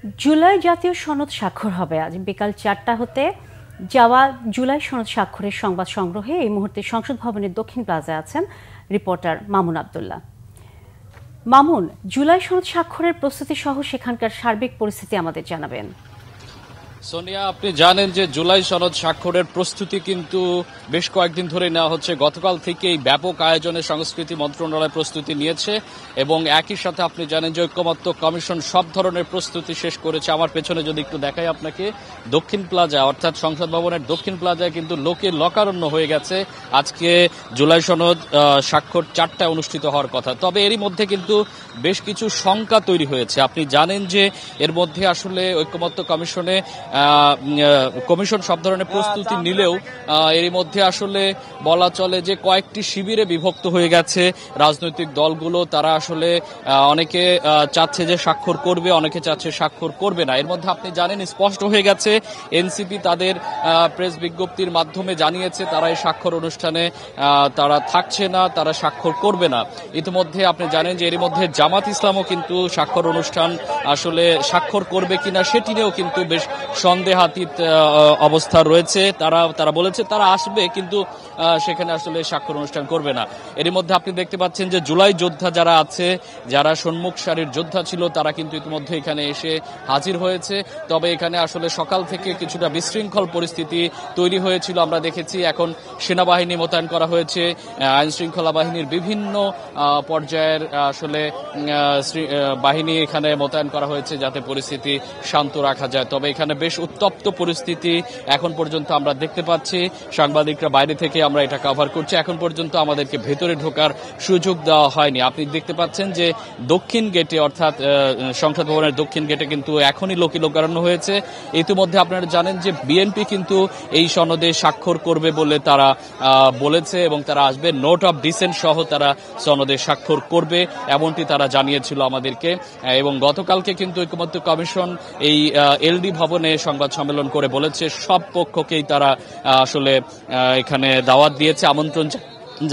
জুলাই জাতীয় সনদ স্বাক্ষর হবে আজ বিকাল 4টা হতে যাওয়া জুলাই সনদ স্বাক্ষরের সংবাদ সংগ্রহে এই মুহূর্তে সংসদ ভবনের দক্ষিণ প্লাজায় আছেন রিপোর্টার মামুন আব্দুল্লাহ। মামুন, জুলাই সনদ স্বাক্ষরের প্রস্তুতি সহ সেখানকার সার্বিক পরিস্থিতি আমাদের জানাবেন। সোনিয়া, আপনি জানেন যে জুলাই সনদ স্বাক্ষরের প্রস্তুতি কিন্তু বেশ কয়েকদিন ধরে নেওয়া হচ্ছে। গতকাল থেকেই ব্যাপক আয়োজনে সংস্কৃতি মন্ত্রণালয় প্রস্তুতি নিয়েছে এবং একই সাথে আপনি জানেন যে ঐক্যমত্য কমিশন সব ধরনের প্রস্তুতি শেষ করেছে। আমার পেছনে যদি একটু দেখাই আপনাকে, দক্ষিণ প্লাজা অর্থাৎ সংসদ ভবনের দক্ষিণ প্লাজায় কিন্তু লোকে লোকারণ্য হয়ে গেছে। আজকে জুলাই সনদ স্বাক্ষর 4টায় অনুষ্ঠিত হওয়ার কথা, তবে এরই মধ্যে কিন্তু বেশ কিছু শঙ্কা তৈরি হয়েছে। আপনি জানেন যে এর মধ্যে আসলে ঐক্যমত্য কমিশন সব ধরনের প্রস্তুতি নিলেও এরই মধ্যে আসলে বলা চলে যে কয়েকটি শিবিরে বিভক্ত হয়ে গেছে রাজনৈতিক দলগুলো। তারা আসলে অনেকে চাচ্ছে যে স্বাক্ষর করবে, অনেকে চাচ্ছে স্বাক্ষর করবে না। এর মধ্যে আপনি জানেন স্পষ্ট হয়ে গেছে এনসিপি তাদের প্রেস বিজ্ঞপ্তির মাধ্যমে জানিয়েছে তারা এই স্বাক্ষর অনুষ্ঠানে তারা থাকছে না, তারা স্বাক্ষর করবে না। ইতিমধ্যে আপনি জানেন যে এর মধ্যে জামাত ইসলামও কিন্তু স্বাক্ষর অনুষ্ঠান আসলে স্বাক্ষর করবে কিনা সেটি নিয়েও কিন্তু বেশ সন্দেহাতীত অবস্থা রয়েছে। তারা বলেছে তারা আসবে, কিন্তু সেখানে আসলে স্বাক্ষর অনুষ্ঠান করবে না। এর মধ্যে আপনি দেখতে পাচ্ছেন যে জুলাই যোদ্ধা যারা আছে, যারা সম্মুখ সারির যোদ্ধা ছিল, তারা কিন্তু ইতিমধ্যে এখানে এসে হাজির হয়েছে। তবে এখানে আসলে সকাল থেকে কিছুটা বিশৃঙ্খল পরিস্থিতি তৈরি হয়েছিল আমরা দেখেছি। এখন সেনাবাহিনী মোতায়েন করা হয়েছে, আইন শৃঙ্খলা বাহিনীর বিভিন্ন পর্যায়ের আসলে বাহিনী এখানে মোতায়েন করা হয়েছে যাতে পরিস্থিতি শান্ত রাখা যায়। তবে এখানে বেশ উত্তপ্ত পরিস্থিতি এখন পর্যন্ত আমরা দেখতে পাচ্ছি। সাংবাদিকরা বাইরে থেকে আমরা এটা কভার করছি। এখন পর্যন্ত আমাদেরকে ভেতরে ঢোকার সুযোগ দেওয়া হয়নি। আপনি দেখতে পাচ্ছেন যে দক্ষিণ গেটে অর্থাৎ সংসদ ভবনের দক্ষিণ গেটে কিন্তু এখনই লোকারণ্য হয়েছে। ইতিমধ্যে আপনারা জানেন যে বিএনপি কিন্তু এই সনদে স্বাক্ষর করবে বলে তারা বলেছে এবং তারা আসবে। নোট অফ ডিসেন্ট সহ তারা সনদে স্বাক্ষর করবে এমনটি তারা জানিয়েছিল আমাদেরকে। এবং গতকালকে কিন্তু ঐক্যমত্য কমিশন এই এলডি ভবনে সংবাদ সম্মেলন করে বলেছে সব পক্ষকেই তারা আসলে এখানে দাওয়াত দিয়েছে, আমন্ত্রণ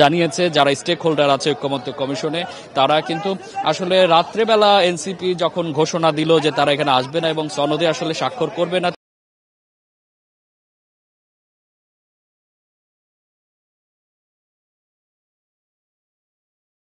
জানিয়েছে। যারা স্টেক হোল্ডার আছে ঐক্যমত্য কমিশনে, তারা কিন্তু আসলে রাত্রেবেলা এনসিপি যখন ঘোষণা দিল যে তারা এখানে আসবে না এবং সনদে আসলে স্বাক্ষর করবে না,